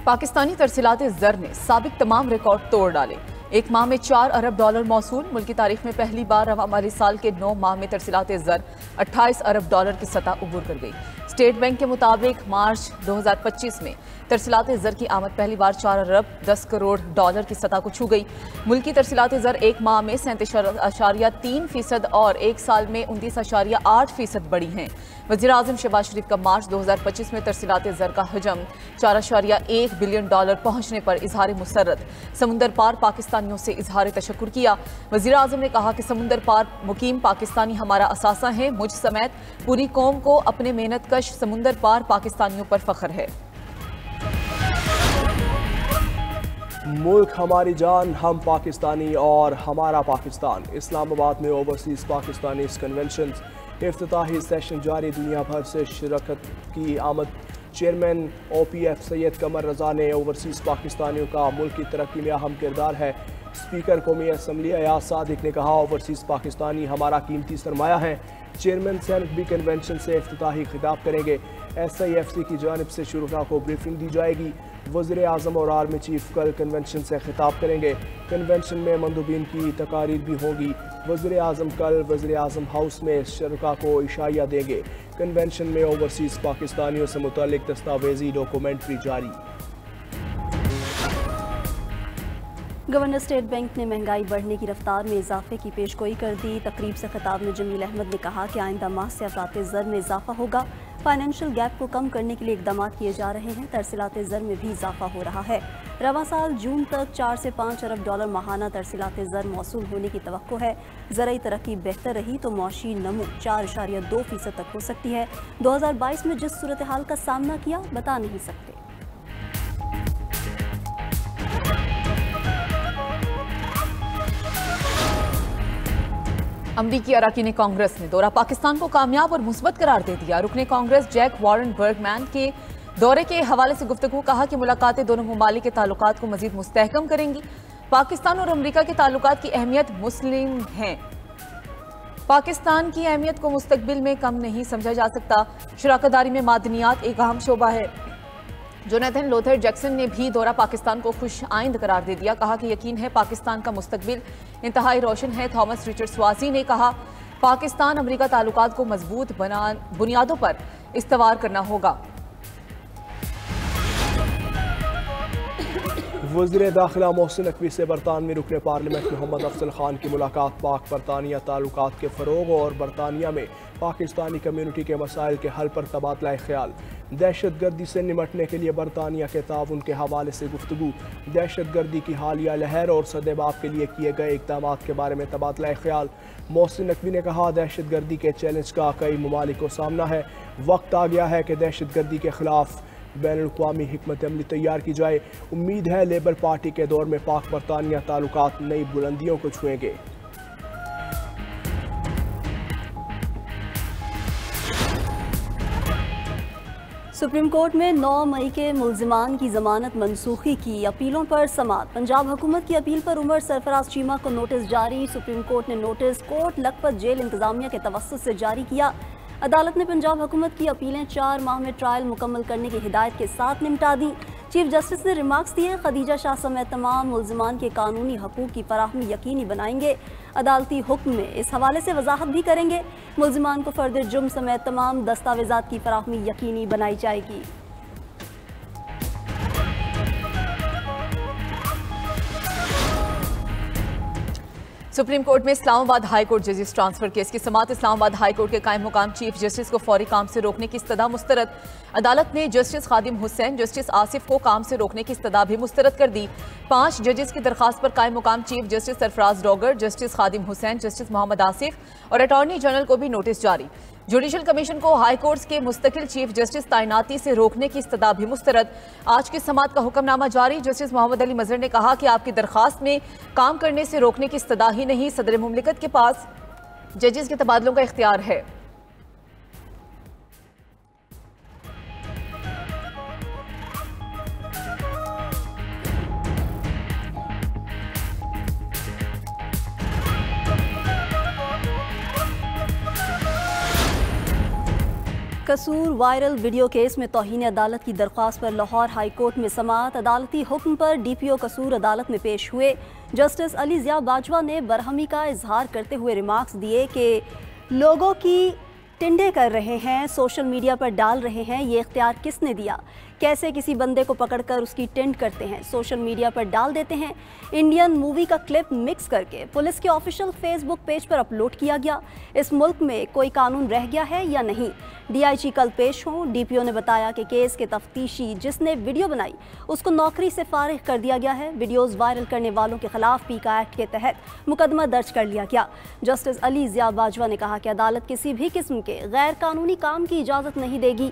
पाकिस्तानी तरसीलात ज़र ने साबिक तमाम रिकॉर्ड तोड़ डाले। एक माह में $4 अरब मौसूल। मुल्की तारीख में पहली बार रवा माली साल के 9 माह में तरसीलात ज़र $28 अरब की सतह उबूर कर गई। स्टेट बैंक के मुताबिक मार्च 2025 में तरसीलात ज़र की आमद पहली बार $4 अरब 10 करोड़ की सतह को छू गई। मुल्की तरसीलात ज़र एक माह में 37.3% और एक साल में 29.8% बढ़ी हैं। वज़ीर आज़म शहबाज शरीफ का मार्च 2025 में तरसीलात ज़र का हजम $4.1 बिलियन पहुंचने पर इजहार मुसर्रत। समुंदर पार पाकिस्तानियों से इजहार तशक्कुर किया। वज़ीर आज़म ने कहा कि समुंदर पार मुकीम पाकिस्तानी हमारा असासा है। मुझ समेत पूरी कौम को अपने मेहनत कश समुंदर पार पाकिस्तानियों पर फख्र है। मुल्क हमारी जान, हम पाकिस्तानी और हमारा पाकिस्तान। इस्लामाबाद में ओवरसीज़ पाकिस्तानी कन्वेंशन इफ्तिताही सेशन जारी। दुनिया भर से शिरकत की आमद। चेयरमैन OPF सैयद कमर रजा ने ओवरसीज़ पाकिस्तानियों का मुल्क की तरक्की में अहम किरदार है। स्पीकर कौमी असम्बली अयाज सादिक ने कहा, ओवरसीज़ पाकिस्तानी हमारा कीमती सरमाया है। चेयरमैन सेनेट भी कन्वेंशन से इफ्तिताही खिताब करेंगे। SIFC की जानिब से शुरा को ब्रीफिंग दी जाएगी। वज़ीर आज़म और आर्मी चीफ कल कन्वेंशन से खिताब करेंगे। कन्वेंशन में मंदूबीन की तकारीर भी होगी। वज़ीर आज़म कल वज़ीर आज़म हाउस में शुरा को इशाया देंगे। कन्वेंशन में ओवरसीज़ पाकिस्तानियों से मुतल्लिक दस्तावेजी डॉक्यूमेंट्री जारी। गवर्नर स्टेट बैंक ने महंगाई बढ़ने की रफ्तार में इजाफे की पेशगोई कर दी। तकरीब से खिताब में जमील अहमद ने कहा कि आइंदा माह से अफरात ज़र में इजाफा होगा। फाइनेंशियल गैप को कम करने के लिए इकदाम किए जा रहे हैं। तरसीलात ज़र में भी इजाफा हो रहा है। रवा साल जून तक $4 से $5 अरब माहाना तरसीलात ज़र मौसूल होने की तवक्को है। ज़राई तरक्की बेहतर रही तो मौशी नमू 4.2% तक हो सकती है। 2022 में जिस सूरत हाल का सामना किया बता नहीं सकते। अमरीकी अरकान कांग्रेस ने दौरा पाकिस्तान को कामयाब और मुस्बत करार दे दिया। रुकने कांग्रेस जैक वॉरेन बर्गमैन के दौरे के हवाले से गुफ्तगू। कहा कि मुलाकातें दोनों ममालिक के ताल्लुकात को मजीद मुस्तहकम करेंगी। पाकिस्तान और अमरीका के ताल्लुकात की अहमियत मुस्लिम हैं। पाकिस्तान की अहमियत को मुस्तकबिल में कम नहीं समझा जा सकता। शराकतदारी में मादनियात एक अहम शोबा है। जोनाथन लोथर जैक्सन ने भी दौरा पाकिस्तान को खुश आइंद करार दे दिया। कहा कि यकीन है पाकिस्तान का मुस्तकबिल इंतहाई रोशन है। थॉमस रिचर्ड स्वासी ने कहा, पाकिस्तान अमरीका ताल्लुकात को मजबूत बुनियादों पर इस्तवार करना होगा। वज़ीर दाखिला मोहसिन नकवी से बरतानवी रुकन पार्लियामेंट मोहम्मद अफजल खान की मुलाकात। पाक बरतानिया ताल्लुकात के फ़रोग़ और बरतानिया में पाकिस्तानी कम्यूनिटी के मसाइल के हल पर तबादला ख्याल। दहशत गर्दी से निमटने के लिए बरतानिया के ताउन के हवाले से गुफ्तगू। दहशत गर्दी की हालिया लहर और सदेबाब के लिए किए गए इक़दाम के बारे में तबादला ख्याल। मोहसिन नकवी ने कहा, दहशत गर्दी के चैलेंज का कई ममालिक को सामना है। वक्त आ गया है कि दहशत गर्दी के खिलाफ बैनुल-अक़वामी हिकमत अमली तैयार की जाए। उम्मीद है लेबर पार्टी के दौर में पाक बरतानिया ताल्लुकात नई बुलंदियों को छुएंगे। सुप्रीम कोर्ट में 9 मई के मुल्जिमान की जमानत मनसूखी की अपीलों पर समाअत। पंजाब हुकूमत की अपील पर उमर सरफराज चीमा को नोटिस जारी। सुप्रीम कोर्ट ने नोटिस कोट लखपत जेल इंतजामिया के तवस्सुत से जारी किया। अदालत ने पंजाब हुकूमत की अपीलें 4 माह में ट्रायल मुकम्मल करने की हिदायत के साथ निपटा दी। चीफ जस्टिस ने रिमार्क्स दिए, खदीजा शाह समेत तमाम मुल्जिमान के कानूनी हकूक की फराहमी यकीनी बनाएंगे। अदालती हुक्म में इस हवाले से वजाहत भी करेंगे। मुल्जिमान को फर्द जुर्म समेत तमाम दस्तावेजात की फराहमी यकीनी बनाई जाएगी। सुप्रीम कोर्ट में इस्लामाबाद हाई कोर्ट जजेस ट्रांसफर केस की समाअत। इस्लामाबाद हाई कोर्ट के कायम मुकाम चीफ जस्टिस को फौरी काम से रोकने की इस्तदा मुस्तरद। अदालत ने जस्टिस खादिम हुसैन, जस्टिस आसिफ को काम से रोकने की इस्तदा भी मुस्तरद कर दी। 5 जजेस की दरखास्त पर कायम मुकाम चीफ जस्टिस सरफराज डॉगर, जस्टिस खादिम हुसैन, जस्टिस मोहम्मद आसिफ और अटॉर्नी जनरल को भी नोटिस जारी। जुडिशल कमीशन को हाई कोर्ट्स के मुस्तकिल चीफ जस्टिस तैनाती से रोकने की इस्तदा भी मुस्तरद। आज की समाअत का हुक्मनामा जारी। जस्टिस मोहम्मद अली मजहर ने कहा कि आपकी दरखास्त में काम करने से रोकने की इस्तदा ही नहीं, सदर मुमलिकत के पास जजेस के तबादलों का इख्तियार है। कसूर वायरल वीडियो केस में तौहीन अदालत की दरख्वास्त पर लाहौर हाई कोर्ट में समाअत। अदालती हुक्म पर DPO कसूर अदालत में पेश हुए। जस्टिस अली ज़िया बाजवा ने बरहमी का इजहार करते हुए रिमार्क्स दिए कि लोगों की टिंडे कर रहे हैं, सोशल मीडिया पर डाल रहे हैं, ये इख्तियार किसने दिया? कैसे किसी बंदे को पकड़कर उसकी टिंड करते हैं, सोशल मीडिया पर डाल देते हैं। इंडियन मूवी का क्लिप मिक्स करके पुलिस के ऑफिशियल फेसबुक पेज पर अपलोड किया गया। इस मुल्क में कोई कानून रह गया है या नहीं? DIG कल पेश हों। DPO ने बताया कि केस के तफ्तीशी जिसने वीडियो बनाई उसको नौकरी से फारिग कर दिया गया है। वीडियोज़ वायरल करने वालों के खिलाफ पीका एक्ट के तहत मुकदमा दर्ज कर लिया गया। जस्टिस अली ज़िया बाजवा ने कहा कि अदालत किसी भी किस्म के गैर कानूनी काम की इजाज़त नहीं देगी।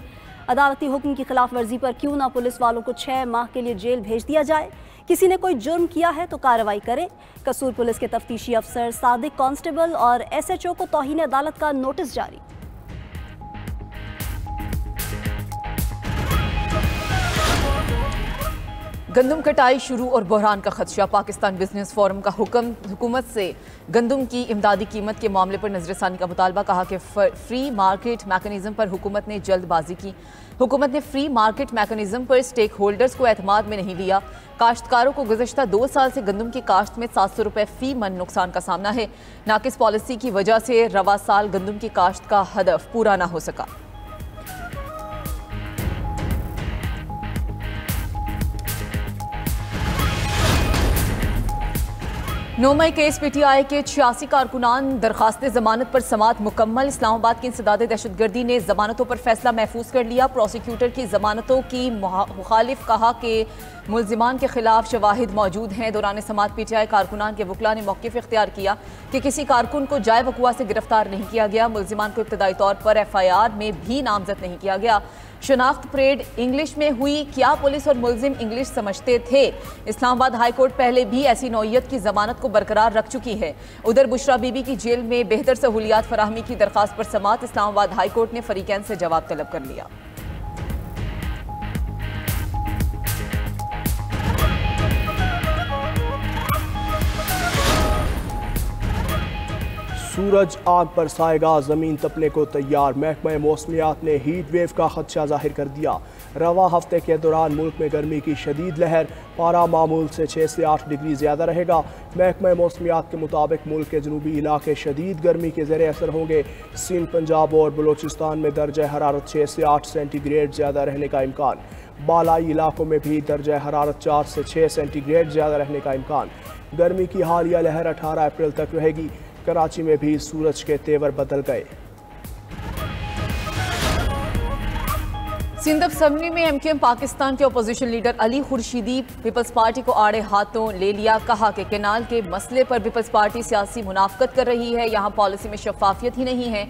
अदालती हुक्म की खिलाफ वर्जी पर क्यों ना पुलिस वालों को 6 माह के लिए जेल भेज दिया जाए। किसी ने कोई जुर्म किया है तो कार्रवाई करें। कसूर पुलिस के तफ्तीशी अफसर सादिक कांस्टेबल और SHO को तौहीन अदालत का नोटिस जारी। गंदम कटाई शुरू और बहरान का खदशा। पाकिस्तान बिजनेस फोरम का हुकूमत से गंदम की इमदादी कीमत के मामले पर नजरसानी का मुतालबा। कहा कि फ्री मार्केट मैकेनिज्म पर हुकूमत ने जल्दबाजी की। हुकूमत ने फ्री मार्केट मैकेनिज्म पर स्टेक होल्डर्स को एतमाद में नहीं लिया। काश्तकारों को गुज़श्ता 2 साल से गंदम की काश्त में 700 रुपये फी मन नुकसान का सामना है। नाकिस पॉलिसी की वजह से रवा साल गंदम की काश्त का हदफ पूरा ना हो सका। नौमई केस PTI के 86 कारकुनान दरखास्त जमानत पर समाअत मुकम्मल। इस्लामाबाद की इंसदाद दहशतगर्दी ने जमानतों पर फैसला महफूज कर लिया। प्रोसिक्यूटर की जमानतों की मुखालिफ कहा कि मुल्जिमान के खिलाफ शवाहिद मौजूद हैं। दौरान समाअत PTI कारकुनान के वकला ने मौक़िफ़ इख्तियार किया कि किसी कारकुन को जाए वकुआ से गिरफ्तार नहीं किया गया। मुल्जिमान को इब्तदाई तौर पर FIR में भी नामजद नहीं किया गया। शनाख्त परेड इंग्लिश में हुई। क्या पुलिस और मुल्जिम इंग्लिश समझते थे? इस्लामाबाद हाई कोर्ट पहले भी ऐसी नौइयत की जमानत को बरकरार रख चुकी है। उधर बुशरा बीबी की जेल में बेहतर सहूलियात फराहमी की दरखास्त पर समाअत। इस्लामाबाद हाई कोर्ट ने फरीकैन से जवाब तलब कर लिया। सूरज आग बरसाएगा, ज़मीन तपने को तैयार। महकमा मौसमियात ने हीट वेव का खदशा जाहिर कर दिया। रवा हफ्ते के दौरान मुल्क में गर्मी की शदीद लहर। पारा मामूल से 6 से 8 डिग्री ज़्यादा रहेगा। महकमा मौसमियात के मुताबिक मुल्क के जनूबी इलाके शदीद गर्मी के ज़ेर असर होंगे। सिंध, पंजाब और बलोचिस्तान में दर्जा हरारत 6 से 8 सेंटीग्रेड ज़्यादा रहने का इम्कान। बालाई इलाकों में भी दर्जा हरारत 4 से 6 सेंटीग्रेड ज़्यादा रहने का इम्कान। गर्मी की हालिया लहर 18 अप्रैल तक रहेगी। कराची में भी सूरज के तेवर बदल गए। सिंध असेंबली में MQM पाकिस्तान के opposition leader Ali Khurshidi peoples party को आड़े हाथों ले लिया। कहा कि केनाल के मसले पर पीपल्स पार्टी सियासी मुनाफकत कर रही है। यहाँ पॉलिसी में शफाफियत ही नहीं है।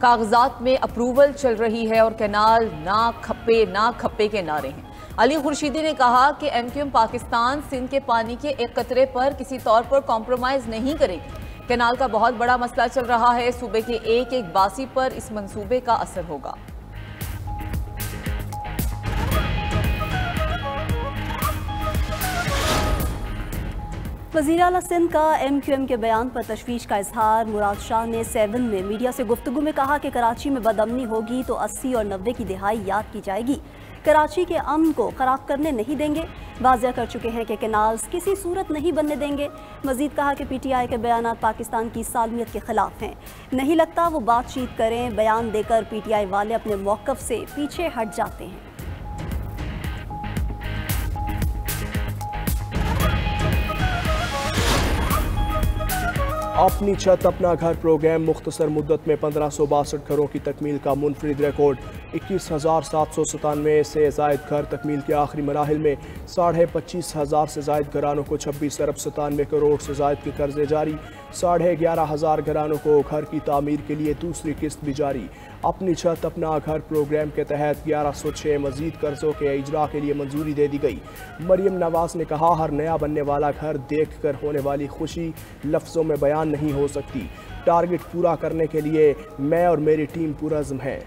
कागजात में अप्रूवल चल रही है और केनाल ना खप्पे के नारे हैं। अली खुर्शीदी ने कहा कि MQM पाकिस्तान सिंध के पानी के एक कतरे पर किसी तौर पर कॉम्प्रोमाइज नहीं करेगी। केनाल का बहुत बड़ा मसला चल रहा है। सूबे के एक एक बासी पर इस मंसूबे का असर होगा। वज़ीर आला सिंध का MQM के बयान पर तशवीश का इजहार। मुराद शाह ने 7 में मीडिया से गुफ्तगू में कहा कि कराची में बदअमनी होगी तो 80 और 90 की दिहाई याद की जाएगी। कराची के अमन को ख़राब करने नहीं देंगे। वाज़ेह कर चुके हैं कि कैनाल्स किसी सूरत नहीं बनने देंगे। मज़ीद कहा कि PTI के बयान पाकिस्तान की सालमियत के ख़िलाफ़ हैं। नहीं लगता वो बातचीत करें। बयान देकर PTI वाले अपने मौक़िफ़ से पीछे हट जाते हैं। अपनी छत अपना घर प्रोग्राम मुख्तसर मुद्दत में 1562 घरों की तकमील का मुनफरिद रिकॉर्ड। 21,797 से जायद घर तकमील के आखिरी मराहिल में 25,500 से जायद घरानों को 26 अरब 97 करोड़ से जायद के कर्जे जारी। 11,500 घरानों को घर की तामीर के लिए दूसरी किस्त भी जारी। अपनी छत अपना घर प्रोग्राम के तहत 1106 मजीद कर्जों के इजरा के लिए मंजूरी दे दी गई। मरियम नवाज ने कहा, हर नया बनने वाला घर देख कर होने वाली खुशी लफ्ज़ों में बयान नहीं हो सकती। टारगेट पूरा करने के लिए मैं और मेरी टीम पुरज़्म है।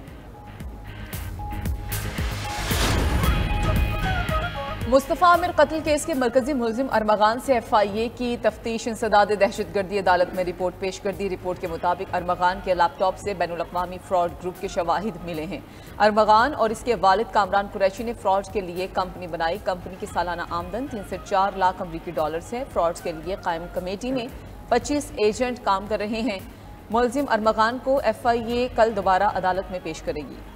मुस्तफ़ा आमिर कत्ल केस के मरकजी मुलजिम अरमगान से FIA की तफ्तीश इंसदाद दहशतगर्दी अदालत में रिपोर्ट पेश कर दी। रिपोर्ट के मुताबिक अरमगान के लैपटॉप से बैनुल-अक़वामी फ्रॉड ग्रुप के शवाहिद मिले हैं। अरमगान और इसके वालिद कामरान कुरैशी ने फ्रॉड के लिए कंपनी बनाई। कंपनी की सालाना आमदन 3 से 4 लाख अमरीकी डॉलर्स है। फ्रॉड के लिए कायम कमेटी में 25 एजेंट काम कर रहे हैं। मुलजिम अरमगान को FIA कल दोबारा अदालत में पेश करेगी।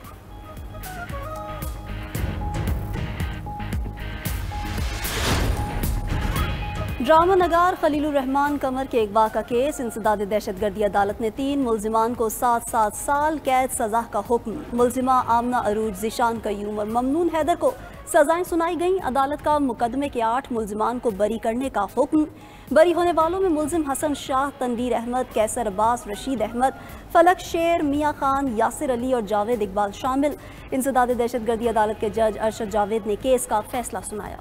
ड्रामा नगार खलीलुर रहमान कमर के अगवा का केस इंसदाद दहशतगर्दी अदालत ने 3 मुलजिमान को 7-7 साल कैद सजा का हुक्म। मुलजिमा आमना अरूज, ज़ीशान कयूम और ममनून हैदर को सजाएं सुनाई गईं। अदालत का मुकदमे के 8 मुलजिमान को बरी करने का हुक्म। बरी होने वालों में मुलजिम हसन शाह, तनवीर अहमद, कैसर अब्बास, रशीद अहमद, फलक शेर, मियाँ खान, यासिर अली और जावेद इकबाल शामिल। इंसदाद दहशतगर्दी अदालत के जज अरशद जावेद ने केस का फैसला सुनाया।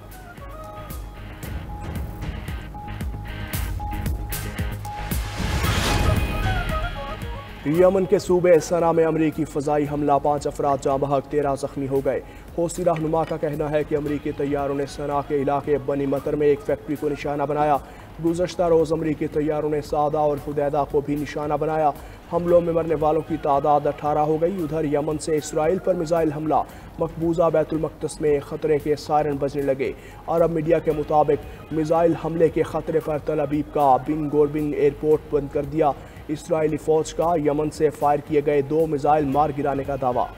यमन के सूबे सना में अमरीकी फ़ज़ाई हमला, 5 अफराद जाँ बहक, 13 ज़ख्मी हो गए। हौसी रहनुमा का कहना है कि अमरीकी तैयारों ने सना के इलाके बनी मतर में एक फैक्ट्री को निशाना बनाया। गुज़श्ता रोज़ अमरीकी तैयारों ने सादा और हुदैदा को भी निशाना बनाया। हमलों में मरने वालों की तादाद 18 हो गई। उधर यमन से इसराइल पर मिसाइल हमला, मकबूजा बैतुल मक़दस में ख़तरे के सायरन बजने लगे। अरब मीडिया के मुताबिक मिसाइल हमले के ख़तरे पर तल अबीब का बिन गोरबिन एयरपोर्ट बंद कर दिया। इसराइली फ़ौज का यमन से फायर किए गए 2 मिसाइल मार गिराने का दावा।